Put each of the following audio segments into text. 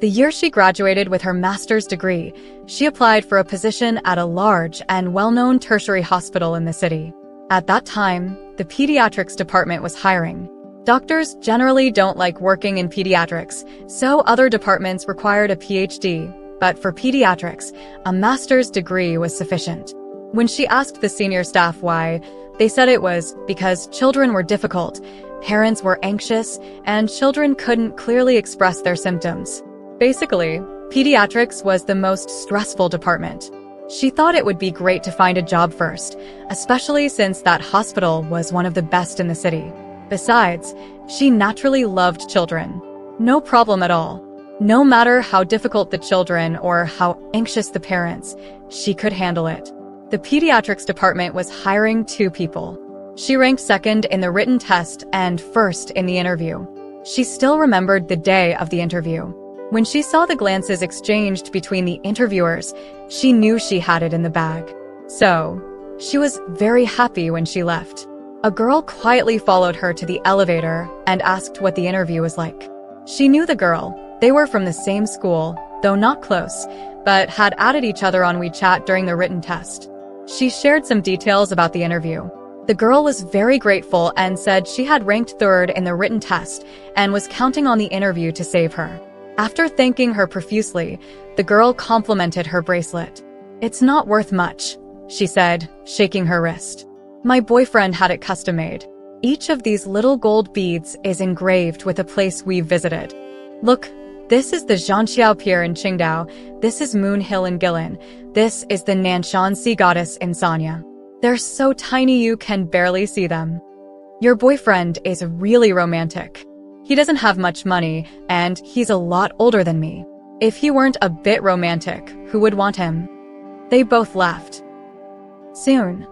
The year she graduated with her master's degree, she applied for a position at a large and well-known tertiary hospital in the city. At that time, the pediatrics department was hiring. Doctors generally don't like working in pediatrics, so other departments required a PhD, but for pediatrics, a master's degree was sufficient. When she asked the senior staff why, they said it was because children were difficult, parents were anxious, and children couldn't clearly express their symptoms. Basically, pediatrics was the most stressful department. She thought it would be great to find a job first, especially since that hospital was one of the best in the city. Besides, she naturally loved children. No problem at all. No matter how difficult the children or how anxious the parents, she could handle it. The pediatrics department was hiring 2 people. She ranked second in the written test and first in the interview. She still remembered the day of the interview. When she saw the glances exchanged between the interviewers, she knew she had it in the bag. So, she was very happy when she left. A girl quietly followed her to the elevator and asked what the interview was like. She knew the girl. They were from the same school, though not close, but had added each other on WeChat during the written test. She shared some details about the interview. The girl was very grateful and said she had ranked 3rd in the written test and was counting on the interview to save her. After thanking her profusely, the girl complimented her bracelet. "It's not worth much," she said, shaking her wrist. "My boyfriend had it custom-made. Each of these little gold beads is engraved with a place we've visited. Look, this is the Zhangqiao Pier in Qingdao, this is Moon Hill in Guilin, this is the Nanshan Sea Goddess in Sanya. They're so tiny you can barely see them. Your boyfriend is really romantic. He doesn't have much money, and he's a lot older than me. If he weren't a bit romantic, who would want him?" They both laughed. Soon,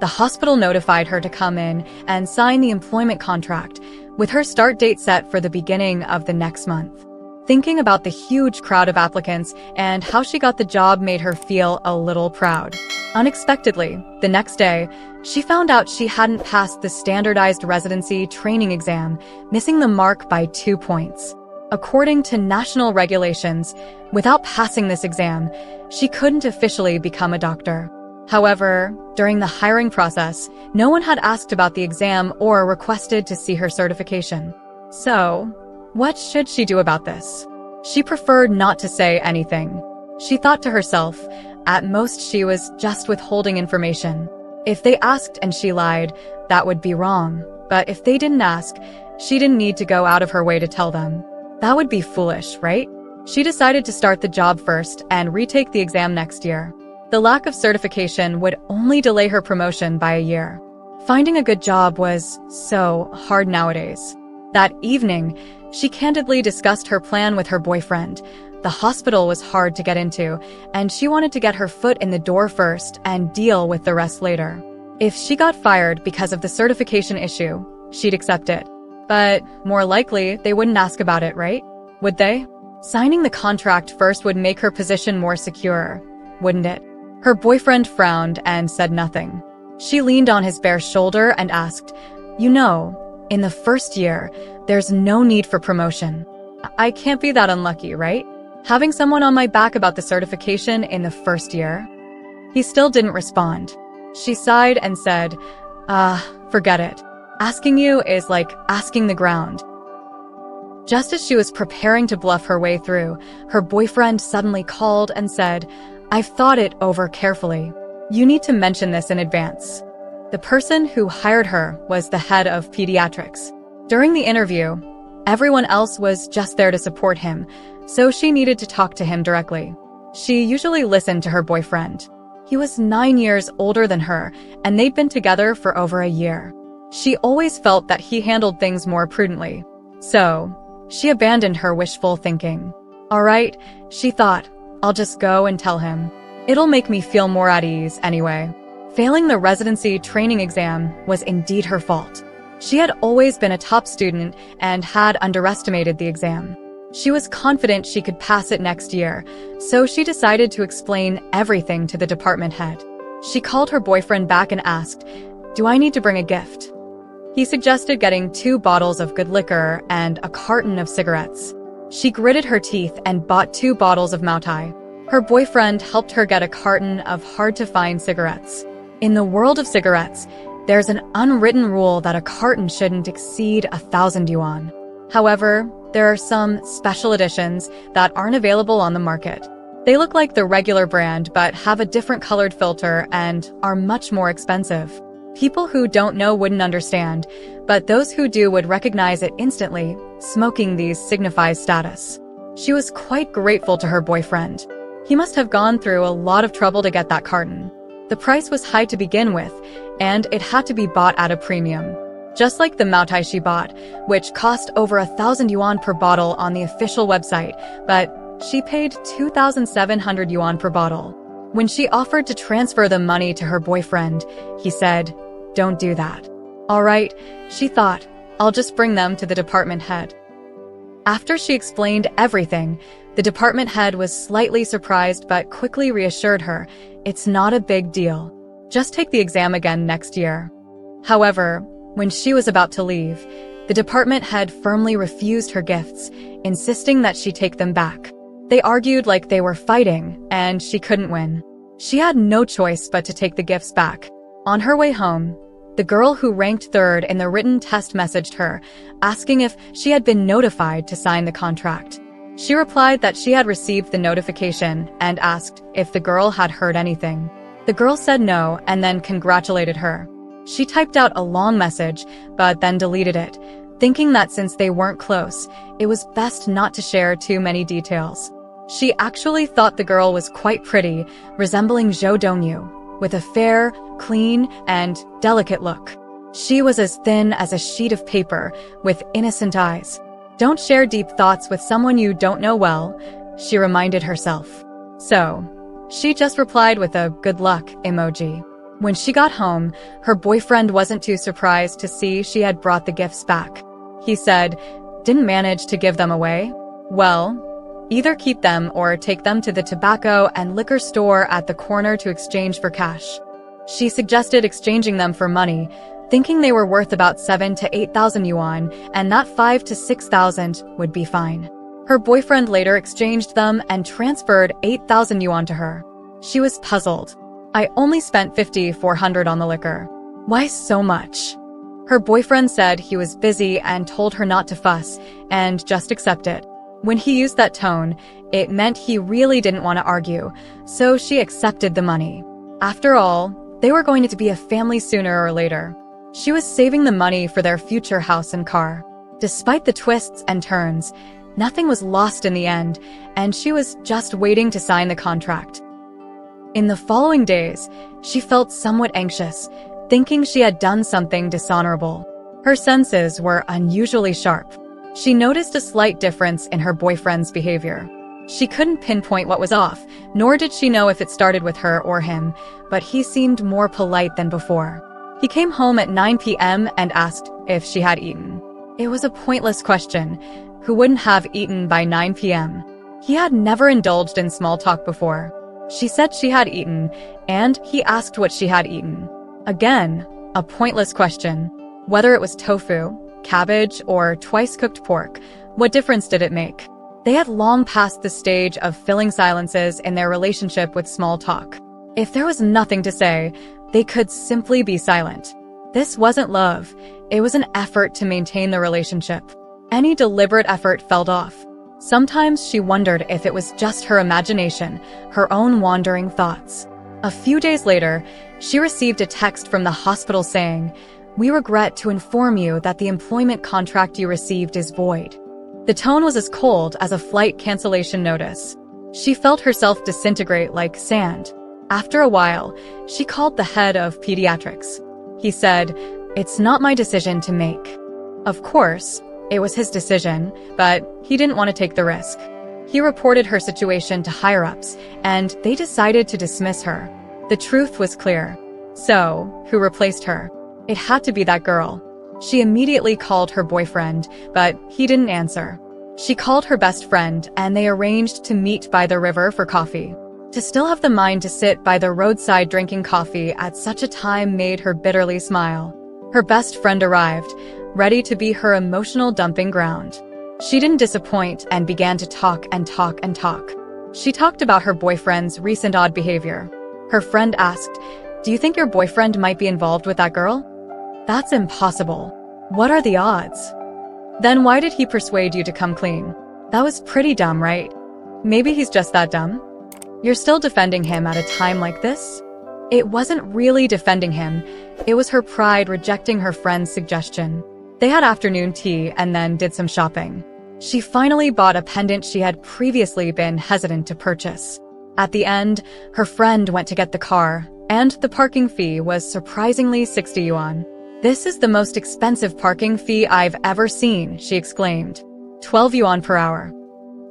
the hospital notified her to come in and sign the employment contract, with her start date set for the beginning of the next month. Thinking about the huge crowd of applicants and how she got the job made her feel a little proud. Unexpectedly, the next day, she found out she hadn't passed the standardized residency training exam, missing the mark by 2 points. According to national regulations, without passing this exam, she couldn't officially become a doctor. However, during the hiring process, no one had asked about the exam or requested to see her certification. So, what should she do about this? She preferred not to say anything. She thought to herself, at most she was just withholding information. If they asked and she lied, that would be wrong. But if they didn't ask, she didn't need to go out of her way to tell them. That would be foolish, right? She decided to start the job first and retake the exam next year. The lack of certification would only delay her promotion by a year. Finding a good job was so hard nowadays. That evening, she candidly discussed her plan with her boyfriend. The hospital was hard to get into, and she wanted to get her foot in the door first and deal with the rest later. If she got fired because of the certification issue, she'd accept it. But more likely, they wouldn't ask about it, right? Would they? Signing the contract first would make her position more secure, wouldn't it? Her boyfriend frowned and said nothing. She leaned on his bare shoulder and asked, "You know, in the first year, there's no need for promotion. I can't be that unlucky, right? Having someone on my back about the certification in the first year?" He still didn't respond. She sighed and said, forget it. Asking you is like asking the ground." Just as she was preparing to bluff her way through, her boyfriend suddenly called and said, "I've thought it over carefully. You need to mention this in advance." The person who hired her was the head of pediatrics. During the interview, everyone else was just there to support him, so she needed to talk to him directly. She usually listened to her boyfriend. He was 9 years older than her, and they'd been together for over a year. She always felt that he handled things more prudently. So, she abandoned her wishful thinking. All right, she thought, I'll just go and tell him. It'll make me feel more at ease anyway. Failing the residency training exam was indeed her fault. She had always been a top student and had underestimated the exam. She was confident she could pass it next year, so she decided to explain everything to the department head. She called her boyfriend back and asked, "Do I need to bring a gift?" He suggested getting 2 bottles of good liquor and a carton of cigarettes. She gritted her teeth and bought 2 bottles of Maotai. Her boyfriend helped her get a carton of hard-to-find cigarettes. In the world of cigarettes, there's an unwritten rule that a carton shouldn't exceed 1,000 yuan. However, there are some special editions that aren't available on the market. They look like the regular brand but have a different colored filter and are much more expensive. People who don't know wouldn't understand, but those who do would recognize it instantly. Smoking these signifies status. She was quite grateful to her boyfriend. He must have gone through a lot of trouble to get that carton. The price was high to begin with, and it had to be bought at a premium. Just like the Maotai she bought, which cost over 1,000 yuan per bottle on the official website, but she paid 2,700 yuan per bottle. When she offered to transfer the money to her boyfriend, he said, "Don't do that." "All right," she thought, "I'll just bring them to the department head." After she explained everything, the department head was slightly surprised but quickly reassured her, "It's not a big deal. Just take the exam again next year." However, when she was about to leave, the department head firmly refused her gifts, insisting that she take them back. They argued like they were fighting, and she couldn't win. She had no choice but to take the gifts back. On her way home, the girl who ranked 3rd in the written test messaged her, asking if she had been notified to sign the contract. She replied that she had received the notification and asked if the girl had heard anything. The girl said no and then congratulated her. She typed out a long message, but then deleted it, thinking that since they weren't close, it was best not to share too many details. She actually thought the girl was quite pretty, resembling Zhou Dongyu, with a fair, clean, and delicate look. She was as thin as a sheet of paper, with innocent eyes. Don't share deep thoughts with someone you don't know well, she reminded herself. So, she just replied with a good luck emoji. When she got home, her boyfriend wasn't too surprised to see she had brought the gifts back. He said, "Didn't manage to give them away? Well, either keep them or take them to the tobacco and liquor store at the corner to exchange for cash." She suggested exchanging them for money, thinking they were worth about 7,000 to 8,000 yuan, and that 5,000 to 6,000 would be fine. Her boyfriend later exchanged them and transferred 8,000 yuan to her. She was puzzled. "I only spent 5,400 on the liquor. Why so much?" Her boyfriend said he was busy and told her not to fuss and just accept it. When he used that tone, it meant he really didn't want to argue, so she accepted the money. After all, they were going to be a family sooner or later. She was saving the money for their future house and car. Despite the twists and turns, nothing was lost in the end, and she was just waiting to sign the contract. In the following days, she felt somewhat anxious, thinking she had done something dishonorable. Her senses were unusually sharp. She noticed a slight difference in her boyfriend's behavior. She couldn't pinpoint what was off, nor did she know if it started with her or him, but he seemed more polite than before. He came home at 9 p.m. and asked if she had eaten. It was a pointless question. Who wouldn't have eaten by 9 p.m.? He had never indulged in small talk before. She said she had eaten, and he asked what she had eaten. Again, a pointless question. Whether it was tofu, cabbage, or twice-cooked pork, what difference did it make? They had long passed the stage of filling silences in their relationship with small talk. If there was nothing to say, they could simply be silent. This wasn't love. It was an effort to maintain the relationship. Any deliberate effort fell off. Sometimes she wondered if it was just her imagination, her own wandering thoughts. A few days later, she received a text from the hospital saying, "We regret to inform you that the employment contract you received is void." The tone was as cold as a flight cancellation notice. She felt herself disintegrate like sand. After a while, she called the head of pediatrics. He said, "It's not my decision to make." Of course, it was his decision, but he didn't want to take the risk. He reported her situation to higher-ups, and they decided to dismiss her. The truth was clear. So, who replaced her? It had to be that girl. She immediately called her boyfriend, but he didn't answer. She called her best friend, and they arranged to meet by the river for coffee. To still have the mind to sit by the roadside drinking coffee at such a time made her bitterly smile. Her best friend arrived, ready to be her emotional dumping ground. She didn't disappoint and began to talk and talk and talk. She talked about her boyfriend's recent odd behavior. Her friend asked, "Do you think your boyfriend might be involved with that girl?" "That's impossible. What are the odds?" "Then why did he persuade you to come clean?" "That was pretty dumb, right?" "Maybe he's just that dumb." "You're still defending him at a time like this?" It wasn't really defending him. It was her pride rejecting her friend's suggestion. They had afternoon tea and then did some shopping. She finally bought a pendant she had previously been hesitant to purchase. At the end, her friend went to get the car, and the parking fee was surprisingly 60 yuan. "This is the most expensive parking fee I've ever seen," she exclaimed. 12 yuan per hour.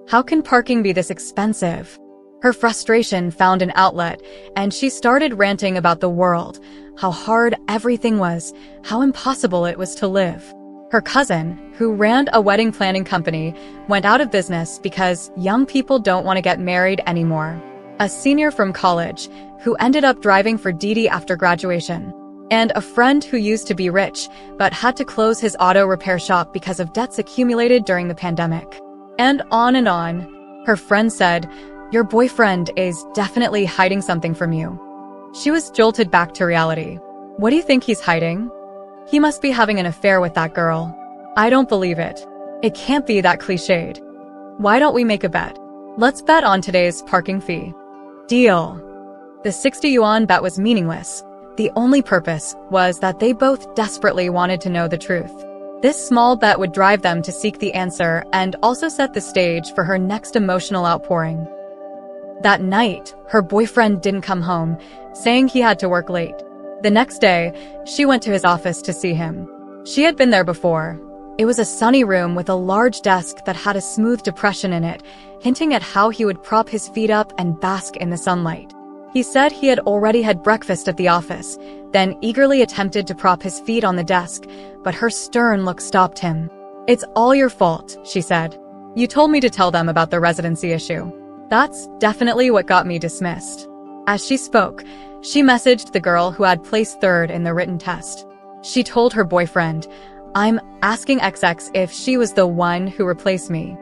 How can parking be this expensive? Her frustration found an outlet, and she started ranting about the world, how hard everything was, how impossible it was to live. Her cousin, who ran a wedding planning company, went out of business because young people don't want to get married anymore. A senior from college, who ended up driving for Didi after graduation. And a friend who used to be rich, but had to close his auto repair shop because of debts accumulated during the pandemic. And on and on. Her friend said, "Your boyfriend is definitely hiding something from you." She was jolted back to reality. "What do you think he's hiding?" "He must be having an affair with that girl." "I don't believe it. It can't be that cliched." "Why don't we make a bet? Let's bet on today's parking fee." "Deal." The 60 yuan bet was meaningless. The only purpose was that they both desperately wanted to know the truth. This small bet would drive them to seek the answer and also set the stage for her next emotional outpouring. That night, her boyfriend didn't come home, saying he had to work late. The next day, she went to his office to see him. She had been there before. It was a sunny room with a large desk that had a smooth depression in it, hinting at how he would prop his feet up and bask in the sunlight. He said he had already had breakfast at the office, then eagerly attempted to prop his feet on the desk, but her stern look stopped him. "It's all your fault," she said. "You told me to tell them about the residency issue." "That's definitely what got me dismissed." As she spoke, she messaged the girl who had placed third in the written test. She told her boyfriend, "I'm asking XX if she was the one who replaced me."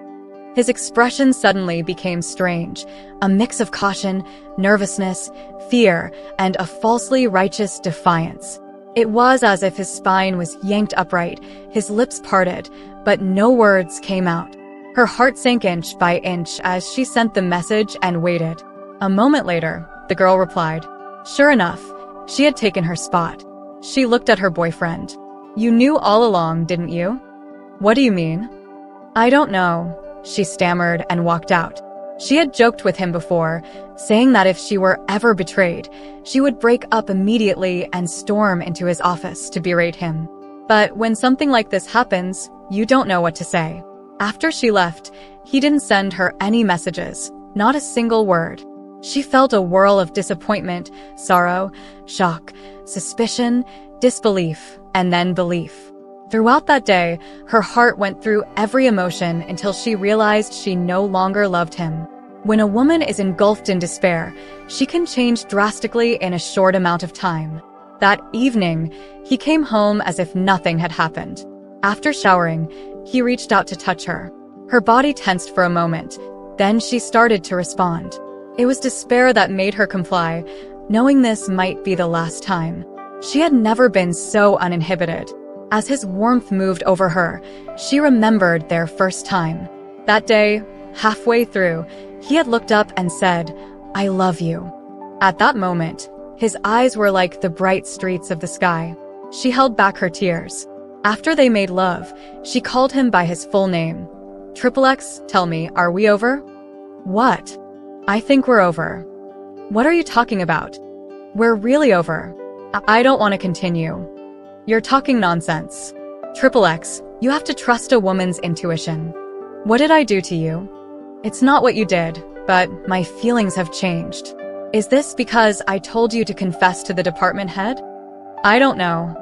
His expression suddenly became strange, a mix of caution, nervousness, fear, and a falsely righteous defiance. It was as if his spine was yanked upright, his lips parted, but no words came out. Her heart sank inch by inch as she sent the message and waited. A moment later, the girl replied. Sure enough, she had taken her spot. She looked at her boyfriend. "You knew all along, didn't you?" "What do you mean?" "I don't know," she stammered and walked out. She had joked with him before, saying that if she were ever betrayed, she would break up immediately and storm into his office to berate him. But when something like this happens, you don't know what to say. After she left, he didn't send her any messages, not a single word. She felt a whirl of disappointment, sorrow, shock, suspicion, disbelief, and then belief. Throughout that day, her heart went through every emotion until she realized she no longer loved him. When a woman is engulfed in despair, she can change drastically in a short amount of time. That evening, he came home as if nothing had happened. After showering, he reached out to touch her. Her body tensed for a moment, then she started to respond. It was despair that made her comply, knowing this might be the last time. She had never been so uninhibited. As his warmth moved over her, she remembered their first time. That day, halfway through, he had looked up and said, "I love you." At that moment, his eyes were like the bright streets of the sky. She held back her tears. After they made love, she called him by his full name. "XXX, tell me, are we over?" "What?" "I think we're over." "What are you talking about?" "We're really over. I don't want to continue." "You're talking nonsense." "XXX, you have to trust a woman's intuition." "What did I do to you?" "It's not what you did, but my feelings have changed." "Is this because I told you to confess to the department head?" "I don't know."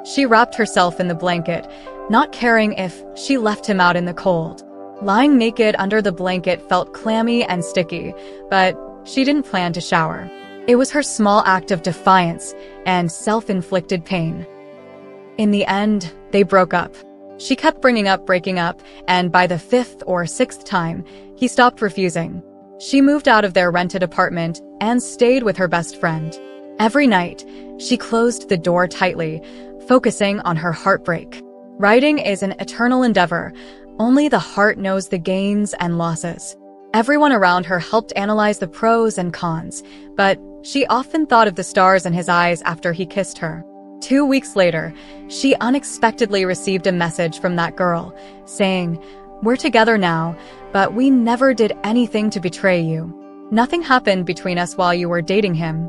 She wrapped herself in the blanket, not caring if she left him out in the cold. Lying naked under the blanket felt clammy and sticky, but she didn't plan to shower. It was her small act of defiance and self-inflicted pain. In the end, they broke up. She kept bringing up breaking up, and by the 5th or 6th time, he stopped refusing. She moved out of their rented apartment and stayed with her best friend. Every night, she closed the door tightly, focusing on her heartbreak. Writing is an eternal endeavor. Only the heart knows the gains and losses. Everyone around her helped analyze the pros and cons, but she often thought of the stars in his eyes after he kissed her. 2 weeks later, she unexpectedly received a message from that girl, saying, "We're together now, but we never did anything to betray you. Nothing happened between us while you were dating him."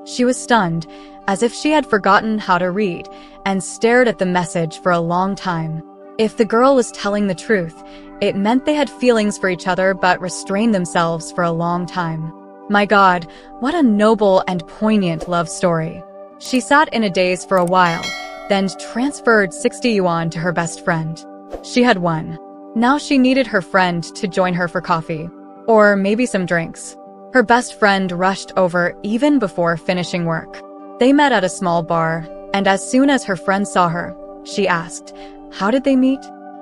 She was stunned, as if she had forgotten how to read, and stared at the message for a long time. If the girl was telling the truth, it meant they had feelings for each other but restrained themselves for a long time. My God, what a noble and poignant love story. She sat in a daze for a while, then transferred 60 yuan to her best friend. She had won. Now she needed her friend to join her for coffee. Or maybe some drinks. Her best friend rushed over even before finishing work. They met at a small bar, and as soon as her friend saw her, she asked, "How did they meet?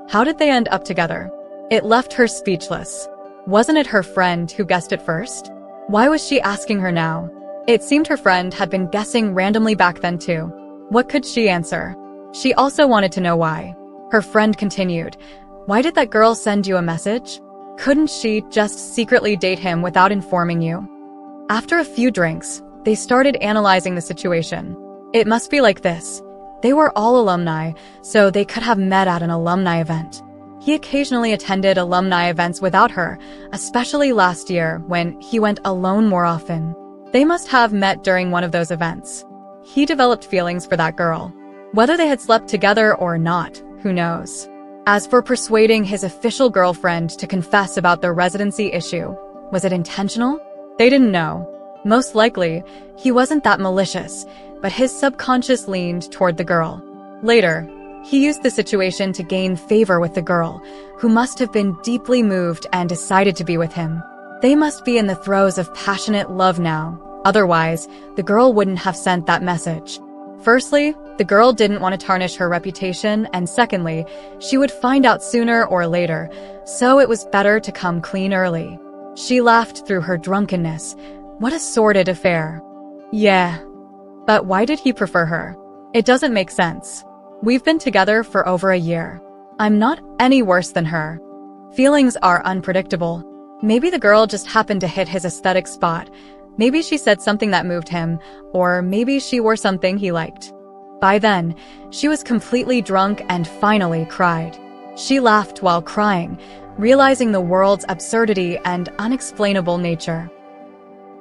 How did they end up together?" It left her speechless. Wasn't it her friend who guessed it first? Why was she asking her now? It seemed her friend had been guessing randomly back then too. What could she answer? She also wanted to know why. Her friend continued, "Why did that girl send you a message? Couldn't she just secretly date him without informing you?" After a few drinks, they started analyzing the situation. It must be like this. They were all alumni, so they could have met at an alumni event. He occasionally attended alumni events without her, especially last year when he went alone more often. They must have met during one of those events. He developed feelings for that girl. Whether they had slept together or not, who knows? As for persuading his official girlfriend to confess about the residency issue, was it intentional? They didn't know. Most likely, he wasn't that malicious, but his subconscious leaned toward the girl. Later, he used the situation to gain favor with the girl, who must have been deeply moved and decided to be with him. They must be in the throes of passionate love now. Otherwise, the girl wouldn't have sent that message. Firstly, the girl didn't want to tarnish her reputation, and secondly, she would find out sooner or later, so it was better to come clean early. She laughed through her drunkenness. What a sordid affair. Yeah. But why did he prefer her? It doesn't make sense. We've been together for over a year. I'm not any worse than her. Feelings are unpredictable. Maybe the girl just happened to hit his aesthetic spot. Maybe she said something that moved him, or maybe she wore something he liked. By then, she was completely drunk and finally cried. She laughed while crying, realizing the world's absurdity and unexplainable nature.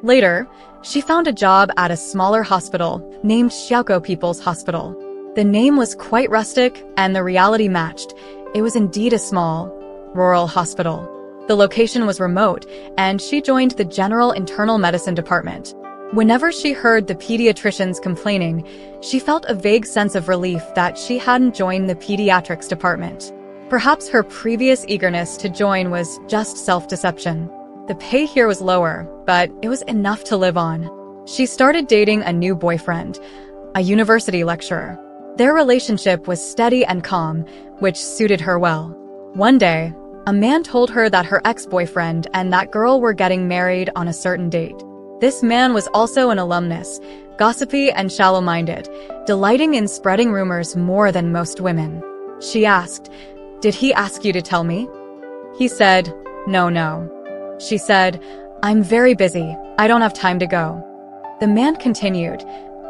Later, she found a job at a smaller hospital named Xiaoko People's Hospital. The name was quite rustic, and the reality matched. It was indeed a small, rural hospital. The location was remote, and she joined the general internal medicine department. Whenever she heard the pediatricians complaining, she felt a vague sense of relief that she hadn't joined the pediatrics department. Perhaps her previous eagerness to join was just self-deception. The pay here was lower, but it was enough to live on. She started dating a new boyfriend, a university lecturer. Their relationship was steady and calm, which suited her well. One day, a man told her that her ex-boyfriend and that girl were getting married on a certain date. This man was also an alumnus, gossipy and shallow-minded, delighting in spreading rumors more than most women. She asked, "Did he ask you to tell me?" He said, No. She said, "I'm very busy. I don't have time to go." The man continued,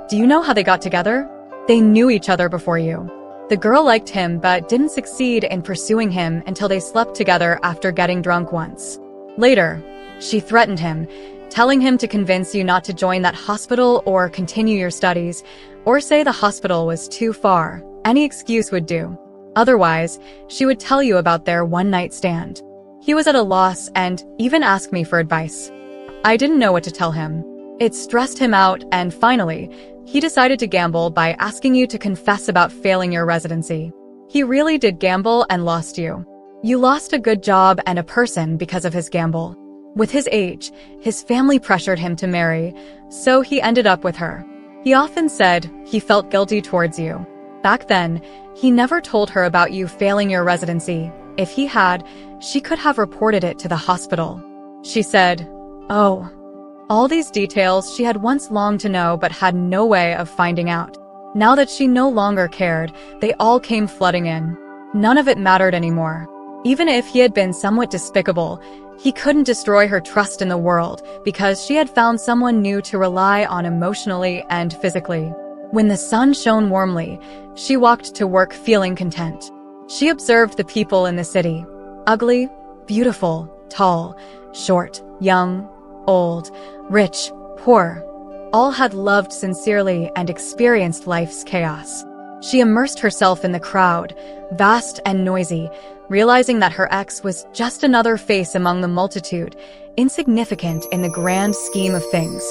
"Do you know how they got together? They knew each other before you. The girl liked him but didn't succeed in pursuing him until they slept together after getting drunk once. Later, she threatened him, telling him to convince you not to join that hospital or continue your studies, or say the hospital was too far. Any excuse would do. Otherwise, she would tell you about their one-night stand." He was at a loss and even asked me for advice. I didn't know what to tell him. It stressed him out, and finally, he decided to gamble by asking you to confess about failing your residency. He really did gamble and lost you. You lost a good job and a person because of his gamble. With his age, his family pressured him to marry, so he ended up with her. He often said he felt guilty towards you. Back then, he never told her about you failing your residency. If he had, she could have reported it to the hospital. She said, "Oh." All these details she had once longed to know but had no way of finding out. Now that she no longer cared, they all came flooding in. None of it mattered anymore. Even if he had been somewhat despicable, he couldn't destroy her trust in the world because she had found someone new to rely on emotionally and physically. When the sun shone warmly, she walked to work feeling content. She observed the people in the city. Ugly, beautiful, tall, short, young, old, rich, poor. All had loved sincerely and experienced life's chaos. She immersed herself in the crowd, vast and noisy, realizing that her ex was just another face among the multitude, insignificant in the grand scheme of things.